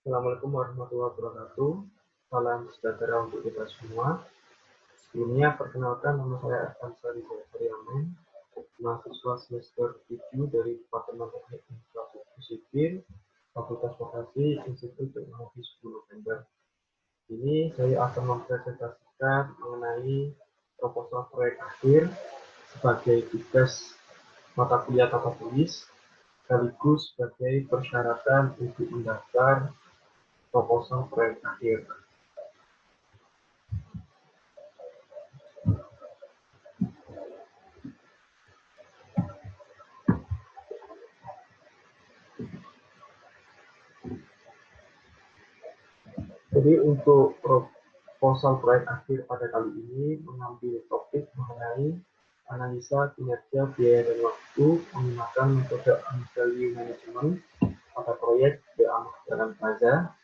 Assalamualaikum warahmatullahi wabarakatuh. Salam sejahtera untuk kita semua. Sebelumnya, perkenalkan nama saya Arfansari Jayapuriamen, mahasiswa semester 7 dari Departemen Teknik Infrastruktur Sipil, Fakultas Vokasi, Institut Teknologi 10 November. Ini saya akan mempresentasikan mengenai proposal proyek akhir sebagai tugas mata kuliah tata tulis, sekaligus sebagai persyaratan untuk mendaftar proposal proyek akhir. Jadi untuk proposal proyek akhir pada kali ini mengambil topik mengenai analisa kinerja biaya dan waktu menggunakan metode value management pada proyek The Ahmad Dahlan Plaza.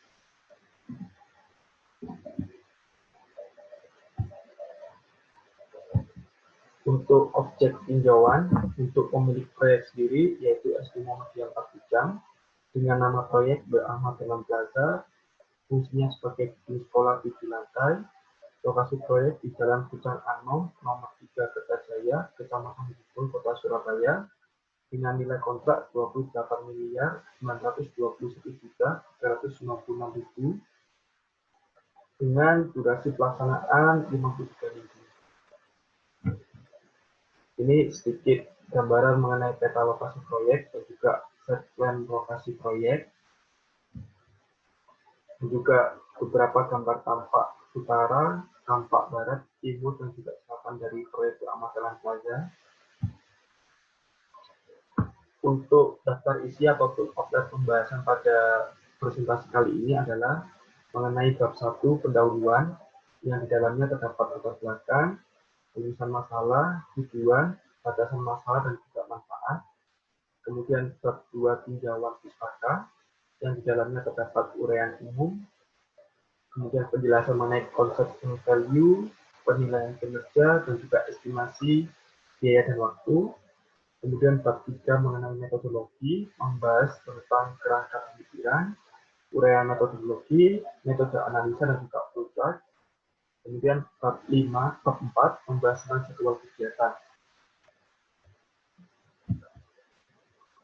Untuk objek tinjauan untuk pemilik proyek sendiri yaitu SD Muhammadiyah 4 Bujang dengan nama proyek The Ahmad Dahlan Plaza, fungsinya sebagai gedung sekolah 7 lantai. Lokasi proyek di Jalan Bujang Anom, nomor 3 Kertajaya, Kecamatan Bidul, Kota Surabaya, dengan nilai kontrak 28.921.396.000 dengan durasi pelaksanaan 53 minggu. Ini sedikit gambaran mengenai peta lokasi proyek dan juga set plan lokasi proyek, dan juga beberapa gambar tampak utara, tampak barat, timur, dan juga selatan dari proyek Ahmad Dahlan Plaza. Untuk daftar isi ataupun outline pembahasan pada presentasi kali ini adalah mengenai bab 1 pendahuluan yang di dalamnya terdapat latar belakang, tulisan masalah, tujuan, batasan masalah dan juga manfaat. Kemudian bab 2 tinjauan pustaka yang di dalamnya terdapat uraian umum, kemudian penjelasan mengenai konsep value, penilaian kinerja dan juga estimasi biaya dan waktu. Kemudian bab 3 mengenai metodologi, membahas tentang kerangka pemikiran, uraian metodologi, metode analisa dan juga flowchart. Kemudian bab 4 membahas tentang jadwal kegiatan.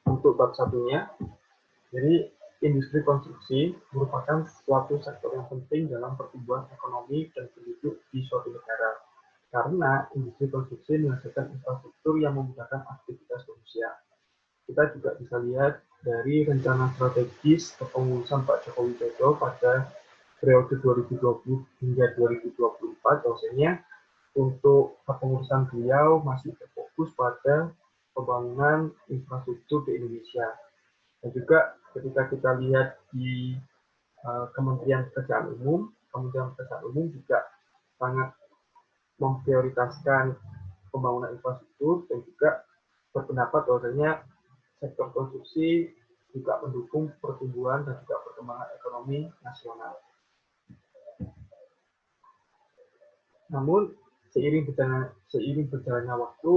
Untuk bab satunya, jadi industri konstruksi merupakan suatu sektor yang penting dalam pertumbuhan ekonomi dan penduduk di suatu negara. Karena industri konstruksi menghasilkan infrastruktur yang memudahkan aktivitas manusia. Kita juga bisa lihat dari rencana strategis kepengurusan Pak Joko Widodo pada periode 2020 hingga 2024, bahwasanya untuk kepengurusan beliau masih terfokus pada pembangunan infrastruktur di Indonesia. Dan juga ketika kita lihat di Kementerian Pekerjaan Umum juga sangat memprioritaskan pembangunan infrastruktur dan juga berpendapat bahwasanya sektor konstruksi juga mendukung pertumbuhan dan juga perkembangan ekonomi nasional. Namun seiring berjalannya waktu,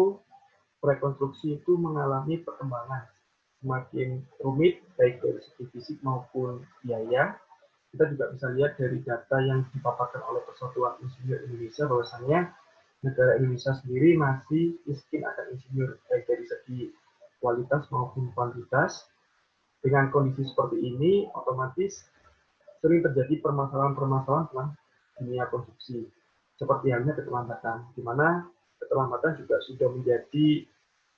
proyek konstruksi itu mengalami perkembangan semakin rumit baik dari segi fisik maupun biaya. Kita juga bisa lihat dari data yang dipaparkan oleh Persatuan Insinyur Indonesia bahwasannya negara Indonesia sendiri masih miskin akan insinyur baik dari segi kualitas maupun kuantitas. Dengan kondisi seperti ini, otomatis sering terjadi permasalahan-permasalahan dalam dunia konstruksi, seperti halnya keterlambatan, di mana keterlambatan juga sudah menjadi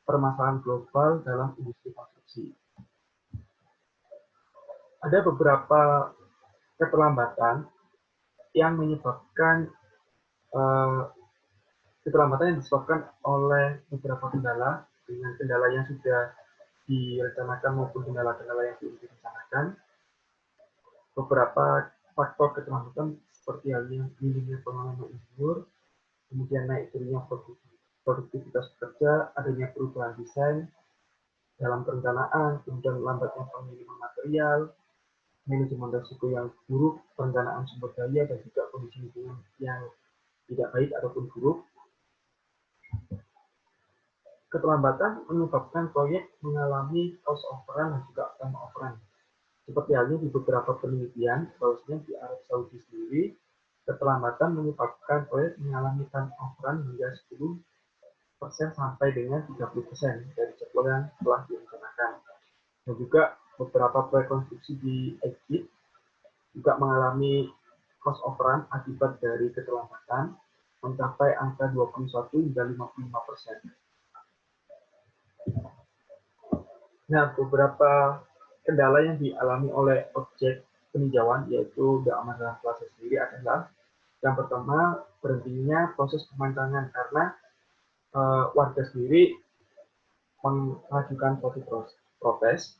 permasalahan global dalam industri konstruksi. Ada beberapa keterlambatan yang menyebabkan keterlambatan yang disebabkan oleh beberapa kendala, dengan kendala yang sudah direncanakan maupun kendala-kendala yang belum direncanakan. Beberapa faktor keterlambatan seperti halnya minimnya pengalaman insinyur, kemudian naik turunnya produktivitas pekerja, adanya perubahan desain dalam perencanaan, kemudian lambatnya pengiriman material, manajemen risiko yang buruk, perencanaan sumber daya, dan juga kondisi lingkungan yang tidak baik ataupun buruk. Keterlambatan menyebabkan proyek mengalami cost of run dan juga time of run. Seperti halnya di beberapa penelitian, bahwasanya di Arab Saudi sendiri, keterlambatan menyebabkan proyek mengalami turnover hingga 10% sampai dengan 30% dari jadwal yang telah direncanakan. Dan juga beberapa proyek konstruksi di Egypt juga mengalami cost overrun akibat dari keterlambatan mencapai angka 21 hingga 55%. Nah, beberapa kendala yang dialami oleh objek peninjauan yaitu The Amaran Plaza sendiri adalah yang pertama berhentinya proses pemancangan karena warga sendiri mengajukan suatu protes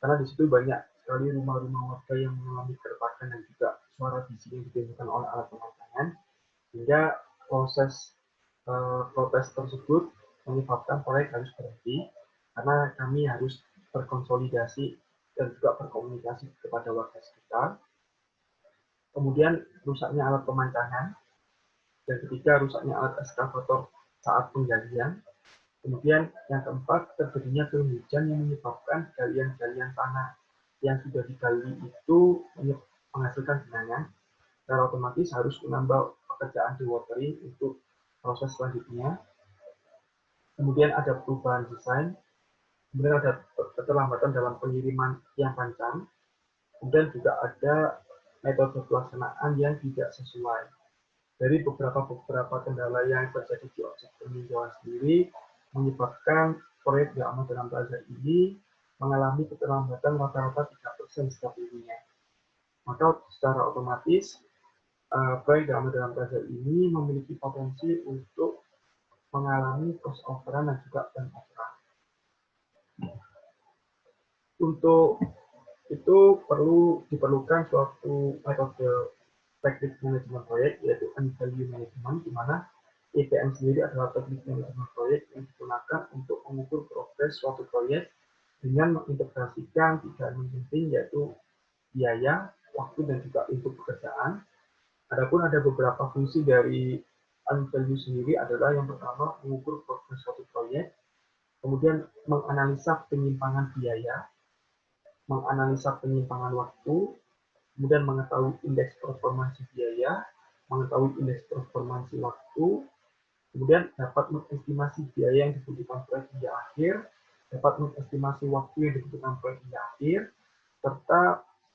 karena di situ banyak sekali rumah-rumah warga yang mengalami keretakan dan juga suara bising yang ditimbulkan oleh alat pemancangan hingga proses protes tersebut menyebabkan proyek harus berhenti karena kami harus berkonsolidasi dan juga berkomunikasi kepada warga sekitar. Kemudian rusaknya alat pemancangan, dan ketiga rusaknya alat eskavator saat penggalian. Kemudian yang keempat terjadinya turun hujan yang menyebabkan galian-galian tanah yang sudah digali itu menghasilkan genangan. Secara otomatis harus menambah pekerjaan dewatering untuk proses selanjutnya. Kemudian ada perubahan desain, kemudian ada keterlambatan dalam pengiriman yang panjang, kemudian juga ada metode pelaksanaan yang tidak sesuai. Dari beberapa kendala yang terjadi di objek peninjauan sendiri menyebabkan proyek di Amaran Plaza ini mengalami keterlambatan rata-rata 3% setiap minggunya. Maka secara otomatis proyek di Amaran Plaza ini memiliki potensi untuk mengalami cost overrun dan juga turnover. Untuk itu diperlukan suatu metode teknik manajemen proyek yaitu value management, di mana EPM sendiri adalah teknik manajemen proyek yang digunakan untuk mengukur progres suatu proyek dengan mengintegrasikan 3 elemen penting yaitu biaya, waktu, dan juga untuk pekerjaan. Adapun ada beberapa fungsi dari value sendiri adalah yang pertama mengukur progres suatu proyek, kemudian menganalisa penyimpangan biaya, menganalisa penyimpangan waktu, kemudian mengetahui indeks performansi biaya, mengetahui indeks performansi waktu, kemudian dapat mengestimasi biaya yang dibutuhkan proyek hingga akhir, dapat mengestimasi waktu yang dibutuhkan proyek hingga akhir, serta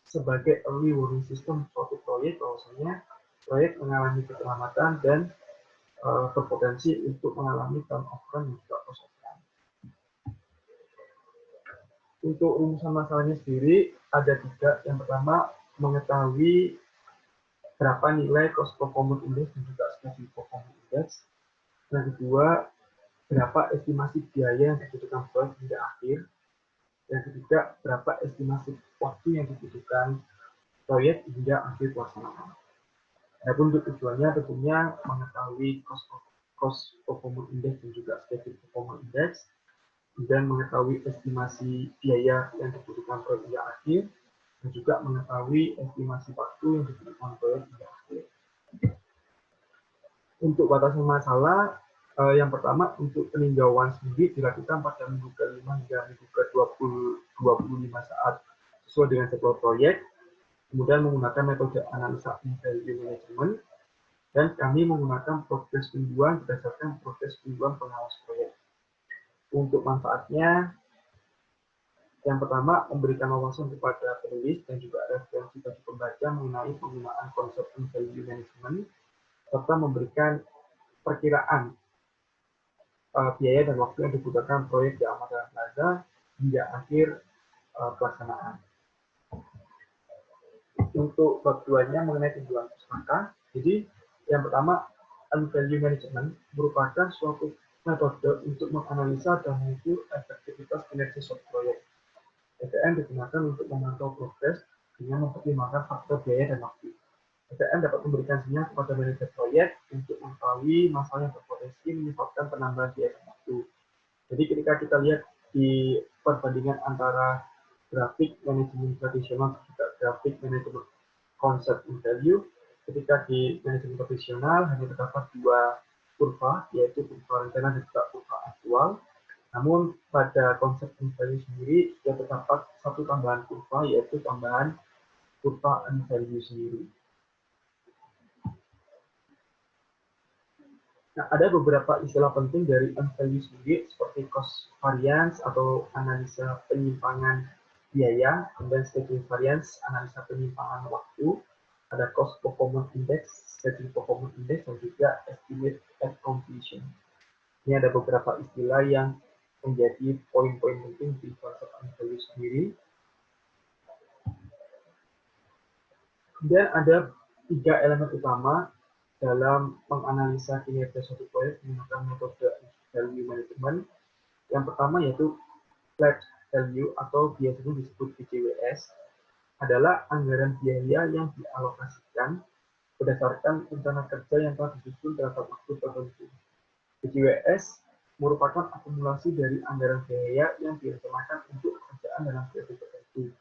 sebagai early warning system suatu proyek bahwasanya proyek mengalami keterlambatan dan berpotensi untuk mengalami turnover dan juga cost overrun. Untuk rumusan masalahnya sendiri ada 3. Yang pertama, mengetahui berapa nilai cost performance index dan juga schedule performance index. Yang kedua, berapa estimasi biaya yang dibutuhkan proyek hingga akhir. Yang ketiga, berapa estimasi waktu yang dibutuhkan proyek hingga akhir pelaksanaan. Adapun untuk tujuannya tentunya mengetahui cost performance index dan juga schedule performance index, dan mengetahui estimasi biaya yang dibutuhkan proyek hingga akhir, dan juga mengetahui estimasi waktu yang dibutuhkan proyek hingga akhir. Untuk batasan masalah, yang pertama untuk peninjauan sendiri dilakukan pada minggu ke-5 hingga minggu ke-25 saat sesuai dengan jadwal proyek, kemudian menggunakan metode analisa value management, dan kami menggunakan progres mingguan berdasarkan progres mingguan pengawas proyek. Untuk manfaatnya, yang pertama memberikan wawasan kepada penulis dan juga referensi bagi pembaca mengenai penggunaan konsep value management, serta memberikan perkiraan biaya dan waktu yang dibutuhkan proyek di Amaran Plaza hingga akhir pelaksanaan. Untuk bab 2-nya mengenai tinjauan pustaka, jadi yang pertama, value management merupakan suatu metode untuk menganalisa dan mengukur efektivitas kinerja suatu proyek. EVM digunakan untuk memantau progres dengan mempertimbangkan faktor biaya dan waktu. EVM dapat memberikan sinyal kepada manajer proyek untuk mengetahui masalah yang berpotensi menyebabkan penambahan biaya dan waktu. Jadi ketika kita lihat di perbandingan antara grafik manajemen tradisional dan juga grafik manajemen konsep value, ketika di manajemen tradisional hanya terdapat 2 kurva, yaitu kurva rencana dan juga kurva aktual. Namun pada konsep value sendiri ya terdapat satu tambahan kurva, yaitu tambahan kurva value sendiri. Nah, ada beberapa istilah penting dari value sendiri seperti cost variance atau analisa penyimpangan biaya, kemudian schedule variance, analisa penyimpangan waktu, ada cost performance index, schedule performance index, dan juga estimate at completion. Ini ada beberapa istilah yang menjadi poin-poin penting di konsep value sendiri. Kemudian ada 3 elemen utama dalam menganalisa kinerja suatu proyek menggunakan metode value management. Yang pertama yaitu flat value atau biasanya disebut VCWS, adalah anggaran biaya yang dialokasikan berdasarkan rencana kerja yang telah disusun terhadap waktu tertentu. VCWS merupakan akumulasi dari anggaran biaya yang direncanakan untuk pekerjaan dalam periode tertentu.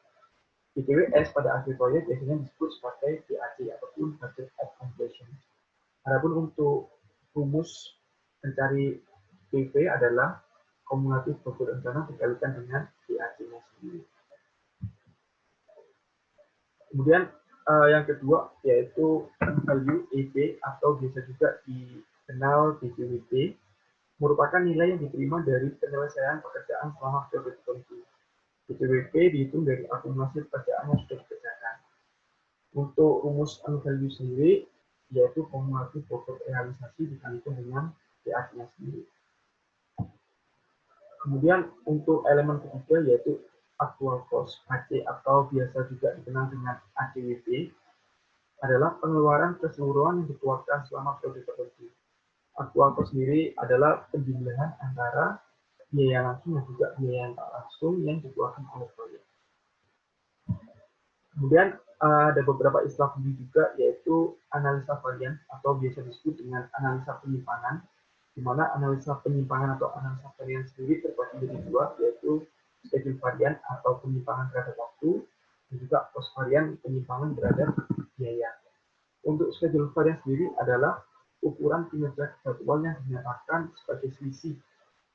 VCWS pada akhir proyek biasanya disebut sebagai BAC ataupun budget at completion. Adapun untuk rumus mencari PV adalah kumulatif bobot rencana dikalikan dengan BAC-nya sendiri. Kemudian yang kedua yaitu value EV atau biasa juga dikenal BPWP, merupakan nilai yang diterima dari penyelesaian pekerjaan selama periode tertentu. BPWP dihitung dari akumulasi pekerjaan yang sudah dikerjakan. Untuk rumus value sendiri yaitu kumulatif bobot realisasi dikalikan dengan PAC-nya sendiri. Kemudian untuk elemen ketiga yaitu actual cost AC atau biasa juga dikenal dengan ACWP, adalah pengeluaran keseluruhan yang dikeluarkan selama periode tertentu. Actual cost sendiri adalah penjumlahan antara biaya langsung dan juga biaya yang tak langsung yang dikeluarkan oleh proyek. Kemudian ada beberapa istilah penting juga yaitu analisa varian atau biasa disebut dengan analisa penyimpangan, di mana analisa penyimpangan atau analisa varian sendiri terbagi menjadi dua, yaitu schedule varian atau penyimpangan terhadap waktu, dan juga cost varian penyimpangan terhadap biaya. Untuk schedule varian sendiri adalah ukuran kinerja jadwal yang dinyatakan sebagai selisih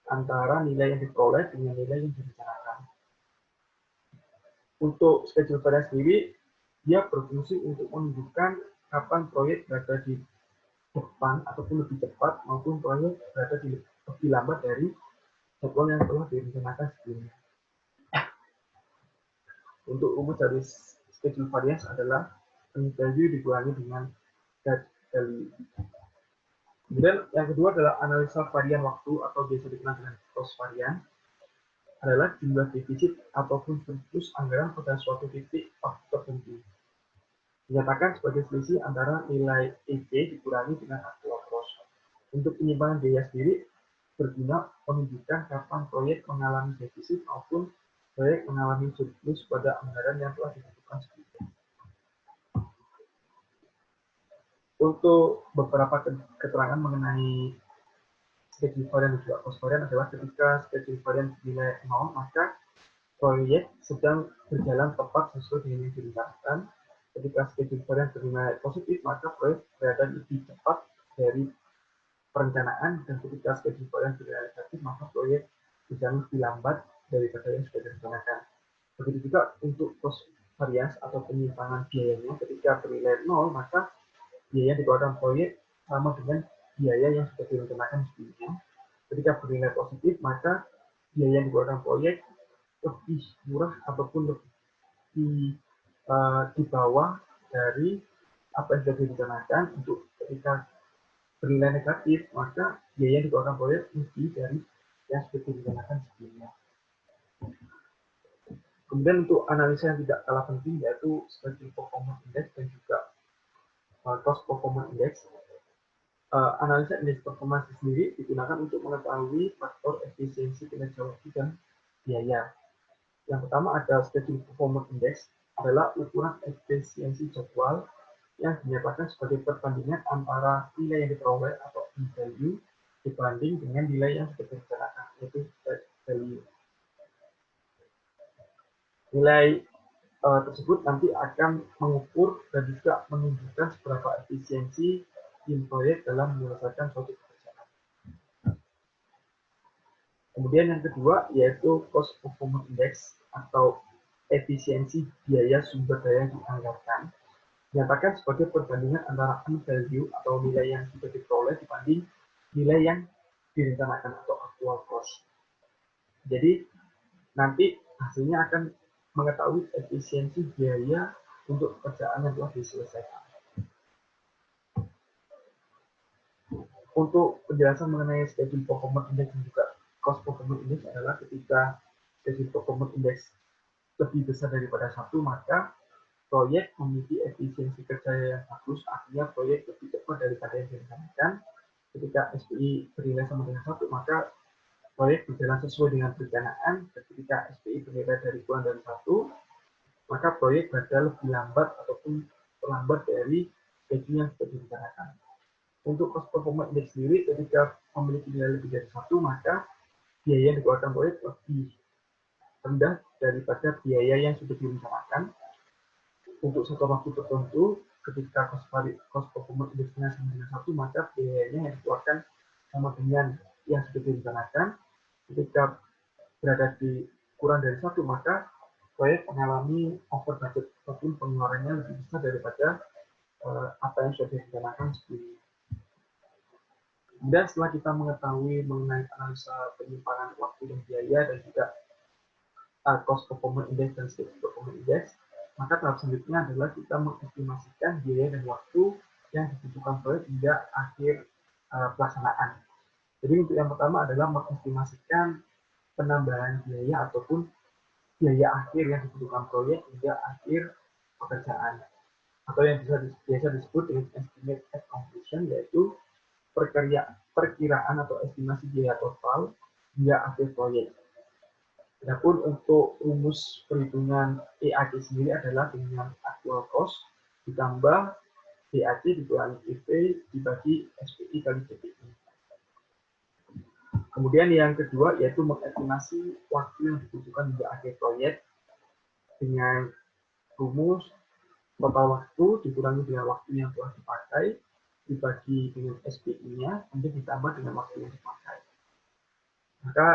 antara nilai yang diperoleh dengan nilai yang direncanakan. Untuk schedule varian sendiri, dia berfungsi untuk menunjukkan kapan proyek berada di depan ataupun lebih cepat maupun proyek berada di lebih lambat dari jadwal yang telah direncanakan sebelumnya. Untuk rumus dari schedule variance adalah value dikurangi dengan that value. Kemudian yang kedua adalah analisa varian waktu atau biasa dikenal dengan cost varian, adalah jumlah defisit ataupun surplus anggaran pada suatu titik waktu tertentu. Dinyatakan sebagai selisih antara nilai EC dikurangi dengan actual cost. Untuk penyimpangan biaya sendiri berguna menunjukkan kapan proyek mengalami defisit maupun proyek mengalami surplus pada anggaran yang telah ditentukan sebelumnya. Untuk beberapa keterangan mengenai schedule varian dan juga cost varian adalah ketika schedule varian nilai 0, maka proyek sedang berjalan tepat sesuai dengan yang direncanakan. Ketika schedule varian bernilai positif, maka proyek berada lebih cepat dari perencanaan, dan ketika schedule varian bernilai negatif, maka proyek berjalan lebih lambat daripada yang sudah direncanakan. Begitu juga untuk cost variance atau penyimpangan biayanya, ketika bernilai 0, maka biaya yang dikeluarkan proyek sama dengan biaya yang sudah direncanakan sebelumnya. Ketika bernilai positif, maka biaya yang dikeluarkan proyek lebih murah ataupun lebih di bawah dari apa yang sudah direncanakan. Untuk ketika bernilai negatif, maka biaya yang dikeluarkan proyek lebih dari yang sudah direncanakan sebelumnya. Kemudian untuk analisa yang tidak kalah penting yaitu schedule performance index dan juga cost performance index. Analisa indeks performance sendiri digunakan untuk mengetahui faktor efisiensi kinerja waktu dan biaya. Yang pertama ada schedule performance index, adalah ukuran efisiensi jadwal yang dinyatakan sebagai perbandingan antara nilai yang diperoleh atau value dibanding dengan nilai yang sudah direncanakan, yaitu value. Nilai tersebut nanti akan mengukur dan juga menunjukkan seberapa efisiensi tim proyek dalam menyelesaikan suatu pekerjaan. Kemudian yang kedua yaitu cost performance index atau efisiensi biaya sumber daya yang dianggarkan. Dinyatakan sebagai perbandingan antara end value atau nilai yang sudah diperoleh dibanding nilai yang direncanakan atau actual cost. Jadi nanti hasilnya akan mengetahui efisiensi biaya untuk pekerjaan yang telah diselesaikan. Untuk penjelasan mengenai schedule performance index dan juga cost performance index adalah ketika schedule performance index lebih besar daripada 1, maka proyek memiliki efisiensi kerja yang bagus, artinya proyek lebih cepat daripada yang direncanakan. Ketika SPI bernilai sama dengan 1, maka proyek berjalan sesuai dengan perencanaan. Ketika SPI bernilai dari kurang dari 1, maka proyek berjalan lebih lambat ataupun terlambat dari schedule yang sudah direncanakan. Untuk cost performance index sendiri, ketika memiliki nilai lebih dari 1, maka biaya yang dikeluarkan proyek lebih rendah daripada biaya yang sudah direncanakan. Untuk satu waktu tertentu, ketika cost performance index-nya sama dengan 1, maka biayanya yang dikeluarkan sama dengan yang sudah direncanakan. Ketika berada di kurang dari 1, maka proyek mengalami over budget ataupun pengeluarannya lebih besar daripada apa yang sudah direncanakan sebelumnya. Dan setelah kita mengetahui mengenai analisa penyimpangan waktu dan biaya dan juga cost performance index dan schedule performance index, maka tahap selanjutnya adalah kita mengestimasikan biaya dan waktu yang dibutuhkan proyek hingga akhir pelaksanaan. Jadi untuk yang pertama adalah mengestimasikan penambahan biaya ataupun biaya akhir yang dibutuhkan proyek hingga akhir pekerjaan, atau yang biasa disebut dengan estimate at completion, yaitu perkiraan atau estimasi biaya total hingga akhir proyek. Adapun untuk rumus perhitungan EAC sendiri adalah dengan actual cost ditambah BAC dikurangi IP dibagi SPI kali CPI. Kemudian yang kedua yaitu mengestimasi waktu yang dibutuhkan hingga akhir proyek dengan rumus total waktu dikurangi dengan waktu yang telah dipakai dibagi dengan SPI-nya, kemudian ditambah dengan waktu yang dipakai. Maka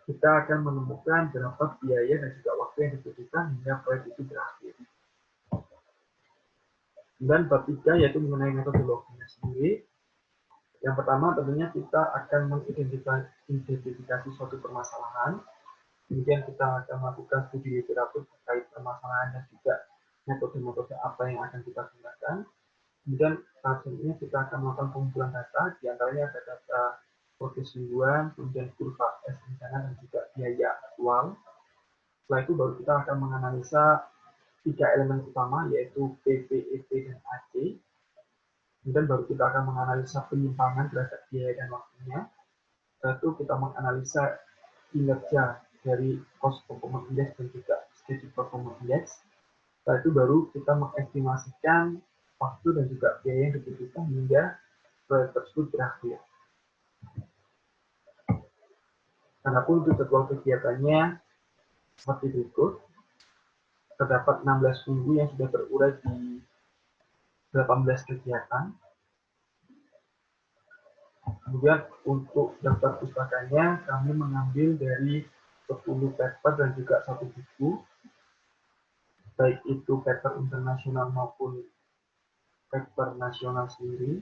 kita akan menemukan berapa biaya dan juga waktu yang dibutuhkan hingga proyek itu berakhir. Dan bab 3 yaitu mengenai metodologinya sendiri. Yang pertama tentunya kita akan mengidentifikasi suatu permasalahan. Kemudian kita akan melakukan studi literatur terkait permasalahan dan juga metode-metode apa yang akan kita gunakan. Kemudian tahap selanjutnya kita akan melakukan pengumpulan data, diantaranya ada data progres mingguan, kemudian kurva S rencana dan juga biaya aktual. Setelah itu baru kita akan menganalisa 3 elemen utama yaitu PP, EP, dan AC. Kemudian baru kita akan menganalisa penyimpangan terhadap biaya dan waktunya. Setelah itu kita menganalisa kinerja dari cost performance index dan juga schedule performance index. Setelah itu baru kita mengestimasikan waktu dan juga biaya yang dibutuhkan hingga proyek tersebut berakhir. Adapun untuk jadwal kegiatannya seperti berikut. Terdapat 16 minggu yang sudah terurai di 18 kegiatan. Kemudian untuk daftar pustakanya kami mengambil dari 10 paper dan juga 1 buku, baik itu paper internasional maupun paper nasional sendiri.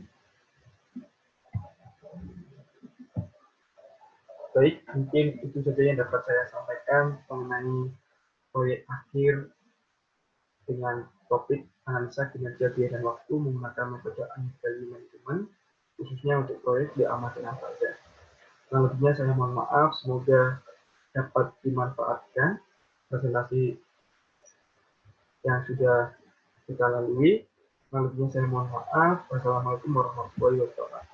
Baik, mungkin itu saja yang dapat saya sampaikan mengenai proyek akhir dengan topik analisa kinerja biaya dan waktu menggunakan metode value management, khususnya untuk proyek diamatiran saja. Kurang lebihnya saya mohon maaf, semoga dapat dimanfaatkan presentasi yang sudah kita lalui. Kurang lebihnya saya mohon maaf. Wassalamualaikum warahmatullahi wabarakatuh.